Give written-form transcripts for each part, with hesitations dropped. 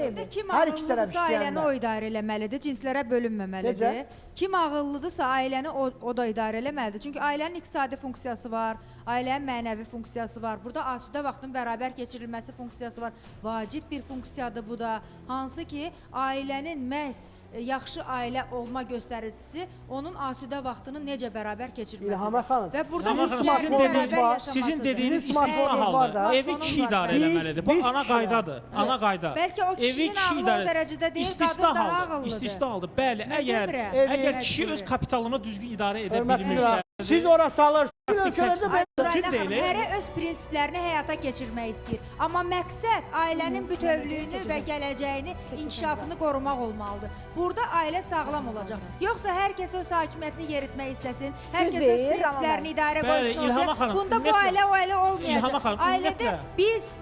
Əslində kim Hər iki tərəf ağıllıdırsa ailəni işləyənlər. o idarə eləməlidir, cinslərə bölünməməlidir. Necə? Kim ağıllıdırsa ailəni o da idarə eləməlidir. Çünki ailənin iqtisadi funksiyası var, ailənin mənəvi funksiyası var. Burada asudə vaxtın bərabər keçirilməsi funksiyası var. Vacib bir funksiyadır bu da. Hansı ki, ailənin məhz yaxşı ailə olma göstəricisi onun asudə vaxtını necə bərabər keçirməsidir. İlham xanım. Və burada İlham xanım, müstəqil bərabər yaşamasıdır. sizin dediyiniz Sizin istisna smartphone var haldır. da. Evi kişi idarə eləməlidir. Bu Biz ana kişilər. qaydadır. Ana qayda. Bəlkə o kişinin ağlı o dərəcədə deyil, İstisna qadın daha haldır. ağıllıdır. İstisna haldır. Bəli, əgər demirəm. kişi öz kapitalını düzgün idarə edə Hörmətli bilmirsə, qızlar, siz ora salırsınız. Ölkələrdə Ay, Mümkün Nurayda deyil, xanım, hərə öz prinsiplərini həyata keçirmək istəyir. Amma məqsəd ailənin bütövlüyünü və gələcəyini, inkişafını qorumaq olmalıdır. Burada ailə sağlam olacaq. Yoxsa hər kəs öz hakimiyyətini yeritmək istəsin, hər kəs öz deyil, prinsiplərini idarə Bəli, qoysun İlham ortaya. xanım, Bunda bu ümumiyyətlə- ailə o ailə İlham olmayacaq. xanım, Ailədə ümumiyyətlə- biz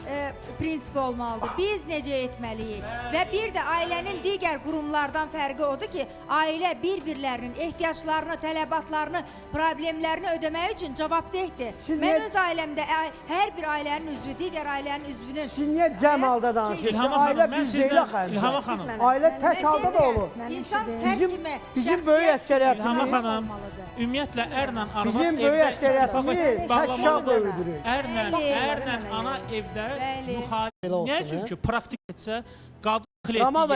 prinsipi olmalıdır. Biz necə etməliyik? Və bir də ailənin digər qurumlardan fərqi odur ki, ailə bir-birlərinin ehtiyaclarını, tələbatlarını, problemlərini ödəmək üçün cavabdehdir. Siz Mən niyə- öz ailəmdə hər bir ailənin üzvü, digər ailənin üzvünün Siz niyə cəm halda danışırsınız? İlham Ailə xanım, mən biz deyil sizdən axı. İlham xanım, Ailə tək Mən halda da demirəm, olur. İnsan fərq Bizim- kimi, bizim şəxsiyyət böyük kimi əksəriyyətimiz- İlham sahib xanım, olmalıdır. ümumiyyətlə ərlə arvad Bizim böyük evdə əksəriyyətimiz ittifaq tək uşaq bağlamalıdır. böyüdürük. Ərlə Bəli. ana evdə Bəli. müxalif. Belə olsun, Niyə? hə? Çünki praktik etsə qadın Ramal